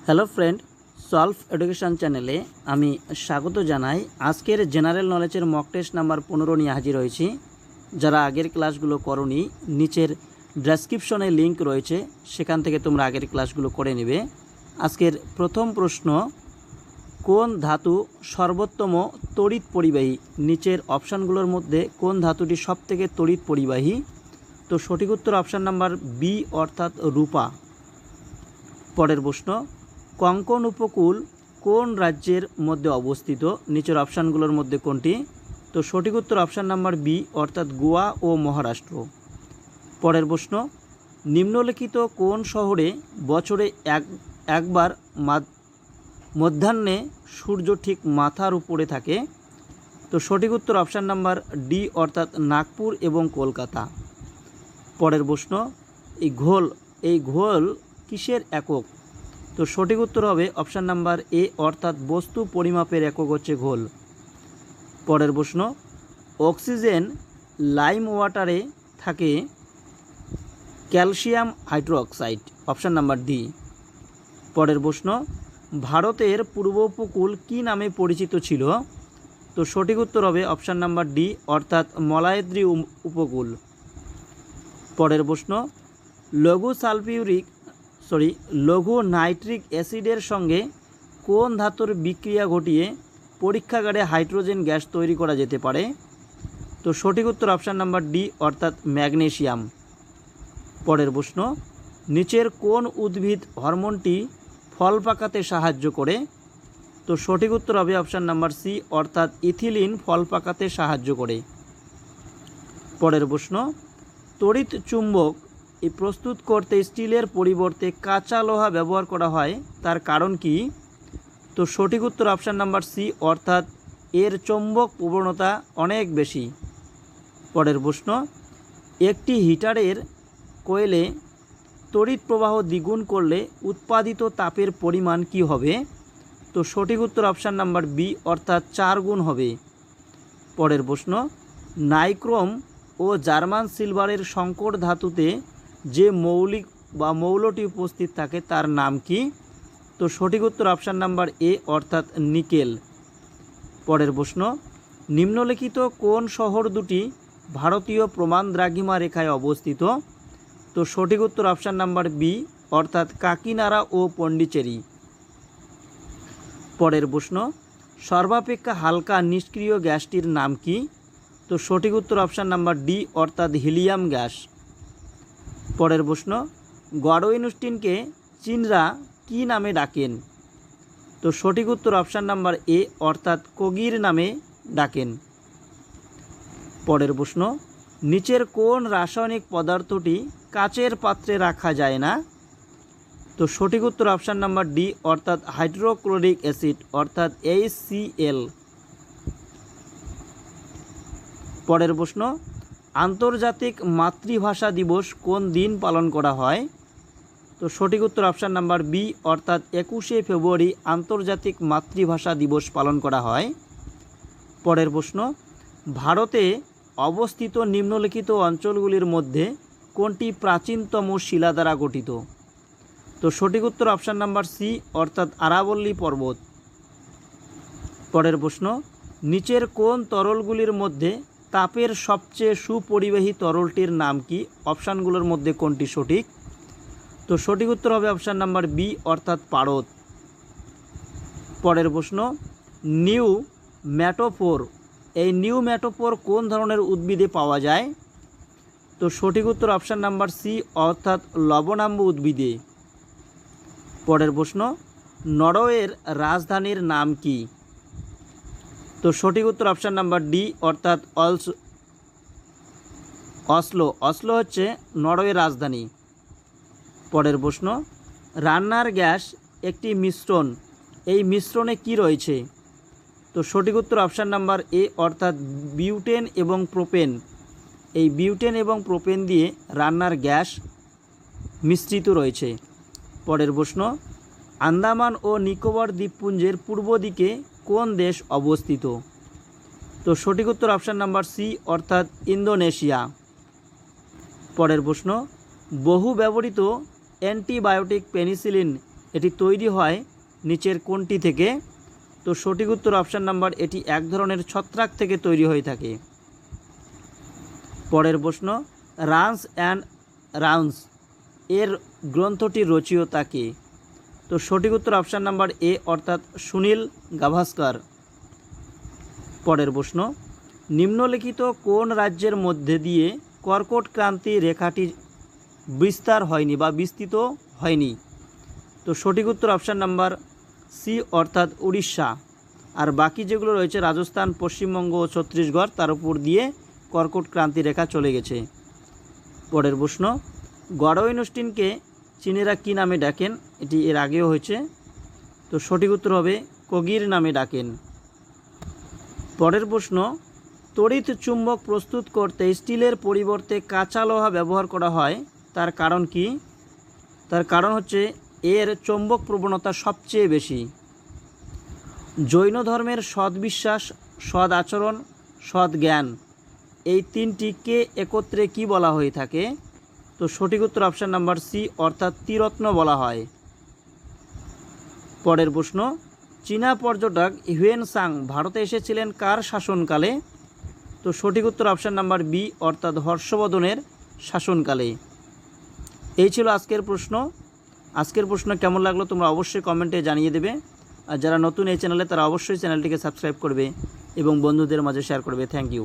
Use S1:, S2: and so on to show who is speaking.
S1: Hello friend, solve education চ্যানেলে আমি স্বাগত জানাই। আজকের জেনারেল নলেজের মক টেস্ট নাম্বার 15 নিয়ে হাজির হয়েছি। যারা আগের ক্লাসগুলো করোনি, নিচের ডেসক্রিপশনে লিংক রয়েছে, সেখান থেকে তোমরা আগের ক্লাসগুলো করে নেবে। আজকের প্রথম প্রশ্ন, কোন ধাতু সর্বোত্তম তড়িৎ পরিবাহী? নিচের অপশানগুলোর মধ্যে কোন ধাতুটি সবথেকে তড়িৎ পরিবাহী? তো সঠিক উত্তর অপশান নাম্বার বি অর্থাৎ রূপা। পরের প্রশ্ন, কঙ্কন উপকূল কোন রাজ্যের মধ্যে অবস্থিত? নিচের অপশানগুলোর মধ্যে কোনটি? তো সঠিক উত্তর অপশান নাম্বার বি অর্থাৎ গোয়া ও মহারাষ্ট্র। পরের প্রশ্ন, নিম্নলিখিত কোন শহরে বছরে একবার মধ্যাহ্নে সূর্য ঠিক মাথার উপরে থাকে? তো সঠিক উত্তর অপশান নাম্বার ডি অর্থাৎ নাগপুর এবং কলকাতা। পরের প্রশ্ন, এই ঘোল কিসের একক? তো সঠিক উত্তর হবে অপশান নাম্বার এ অর্থাৎ বস্তু পরিমাপের একক হচ্ছে ঘোল। পরের প্রশ্ন, অক্সিজেন লাইম ওয়াটারে থাকে calcium hydroxide, option number D. পরের প্রশ্ন, ভারতের পূর্ব উপকূল কী নামে পরিচিত ছিল? তো সঠিক উত্তর হবে অপশান নাম্বার ডি অর্থাৎ মলায়দ্রি উপকূল। পরের প্রশ্ন, লঘু নাইট্রিক অ্যাসিডের সঙ্গে কোন ধাতুর বিক্রিয়া ঘটিয়ে পরীক্ষাগারে হাইড্রোজেন গ্যাস তৈরি করা যেতে পারে? তো সঠিক উত্তর অপশান নাম্বার ডি অর্থাৎ ম্যাগনেসিয়াম। পরের প্রশ্ন, নিচের কোন উদ্ভিদ হরমোনটি ফল পাকাতে সাহায্য করে? তো সঠিক উত্তর হবে অপশান নাম্বার সি অর্থাৎ ইথিলিন ফল পাকাতে সাহায্য করে। পরের প্রশ্ন, তড়িৎ চুম্বক প্রস্তুত করতে স্টিলের পরিবর্তে কাঁচা লোহা ব্যবহার করা হয়, তার কারণ কি? তো সঠিক উত্তর অপশান নাম্বার সি অর্থাৎ এর চৌম্বক প্রবণতা অনেক বেশি। পরের প্রশ্ন, একটি হিটারের কয়েলে তড়িৎ প্রবাহ দ্বিগুণ করলে উৎপাদিত তাপের পরিমাণ কি হবে? তো সঠিক উত্তর অপশান নাম্বার বি অর্থাৎ 4 গুণ হবে। পরের প্রশ্ন, নাইক্রোম ও জার্মান সিলভারের সংকর ধাতুতে যে মৌলটি উপস্থিত থাকে তার নাম কি? তো সঠিক উত্তর অপশান নাম্বার এ অর্থাৎ নিকেল। পরের প্রশ্ন, নিম্নলিখিত কোন শহর দুটি ভারতীয় প্রমাণ দ্রাঘিমা রেখায় অবস্থিত? তো সঠিক উত্তর অপশান নাম্বার বি অর্থাৎ কাকিনাড়া ও পন্ডিচেরি। পরের প্রশ্ন, সর্বাপেক্ষা হালকা নিষ্ক্রিয় গ্যাসটির নাম কি? তো সঠিক উত্তর অপশান নাম্বার ডি অর্থাৎ হিলিয়াম গ্যাস। পরের প্রশ্ন, গডউইনস্টিনকে চীনরা কী নামে ডাকেন? তো সঠিক উত্তর অপশান নাম্বার এ অর্থাৎ কোগির নামে ডাকেন। পরের প্রশ্ন, নিচের কোন রাসায়নিক পদার্থটি কাচের পাত্রে রাখা যায় না? তো সঠিক উত্তর অপশান নাম্বার ডি অর্থাৎ হাইড্রোক্লোরিক অ্যাসিড অর্থাৎ HCl। পরের প্রশ্ন, আন্তর্জাতিক মাতৃভাষা দিবস কোন দিন পালন করা হয়? তো সঠিক উত্তর অপশান নাম্বার বি অর্থাৎ 21শে ফেব্রুয়ারি আন্তর্জাতিক মাতৃভাষা দিবস পালন করা হয়। পরের প্রশ্ন, ভারতে অবস্থিত নিম্নলিখিত অঞ্চলগুলির মধ্যে কোনটি প্রাচীনতম শিলা দ্বারা গঠিত? তো সঠিক উত্তর অপশান নাম্বার সি অর্থাৎ আরাবল্লী পর্বত। পরের প্রশ্ন, নিচের কোন তরলগুলির মধ্যে তাপের সবচেয়ে সুপরিবাহী তরলটির নাম কি? অপশানগুলোর মধ্যে কোনটি সঠিক? তো সঠিক উত্তর হবে অপশান নাম্বার বি অর্থাৎ পারদ। পরের প্রশ্ন, নিউম্যাটোফোর কোন ধরনের উদ্ভিদে পাওয়া যায়? তো সঠিক উত্তর অপশান নাম্বার সি অর্থাৎ লবণাম্ব উদ্ভিদে। পরের প্রশ্ন, নরওয়ের রাজধানীর নাম কি? তো সঠিক উত্তর অপশান নাম্বার ডি অর্থাৎ অসলো হচ্ছে নরওয়ের রাজধানী। পরের প্রশ্ন, রান্নার গ্যাস একটি মিশ্রণ, এই মিশ্রণে কি রয়েছে? তো সঠিক উত্তর অপশান নাম্বার এ অর্থাৎ বিউটেন এবং প্রোপেন। এই বিউটেন এবং প্রোপেন দিয়ে রান্নার গ্যাস মিশ্রিত রয়েছে। পরের প্রশ্ন, আন্দামান ও নিকোবর দ্বীপপুঞ্জের পূর্ব দিকে কোন দেশ অবস্থিত? তো সঠিক উত্তর অপশান নাম্বার সি অর্থাৎ ইন্দোনেশিয়া। পরের প্রশ্ন, বহু ব্যবহৃত অ্যান্টিবায়োটিক পেনিসিলিন এটি তৈরি হয় নিচের কোনটি থেকে? তো সঠিক উত্তর অপশান নাম্বার, এটি এক ধরনের ছত্রাক থেকে তৈরি হয়ে থাকে। পরের প্রশ্ন, রানস অ্যান্ড রাউন্স এর গ্রন্থটির রচয়িতা কে? তো সঠিক উত্তর অপশান নাম্বার এ অর্থাৎ সুনীল গাভাস্কার। পরের প্রশ্ন, নিম্নলিখিত কোন রাজ্যের মধ্যে দিয়ে কর্কট ক্রান্তি রেখাটি বিস্তার হয়নি বা বিস্তৃত হয়নি? তো সঠিক উত্তর অপশান নাম্বার সি অর্থাৎ উড়িষ্যা। আর বাকি যেগুলো রয়েছে রাজস্থান, পশ্চিমবঙ্গ ও ছত্তিশগড়, তার উপর দিয়ে কর্কট ক্রান্তি রেখা চলে গেছে। পরের প্রশ্ন, গডউইনস্টিনকে চীনেরা কী নামে ডাকেন? এটি এর আগেও হয়েছে। তো সঠিক উত্তর হবে কোগির নামে ডাকেন। পরের প্রশ্ন, তড়িৎ চুম্বক প্রস্তুত করতে স্টিলের পরিবর্তে কাঁচা লোহা ব্যবহার করা হয়, তার কারণ কি? তার কারণ হচ্ছে এর চৌম্বক প্রবণতা সবচেয়ে বেশি। জৈন ধর্মের সদ্বিশ্বাস, সদ আচরণ, সদ জ্ঞান এই তিনটিকে একত্রে কি বলা হয়ে থাকে? তো সঠিক উত্তর অপশান নাম্বার সি অর্থাৎ ত্রিরত্ন বলা হয়। পরের প্রশ্ন, চীনা পর্যটক হিউয়েন সাং ভারতে এসেছিলেন কার শাসনকালে? তো সঠিক উত্তর অপশান নাম্বার বি অর্থাৎ হর্ষবর্ধনের শাসনকালে। এই ছিল আজকের প্রশ্ন। আজকের প্রশ্ন কেমন লাগলো তোমরা অবশ্যই কমেন্টে জানিয়ে দেবে। আর যারা নতুন এই চ্যানেলে তারা অবশ্যই চ্যানেলটিকে সাবস্ক্রাইব করবে এবং বন্ধুদের মাঝে শেয়ার করবে। Thank you.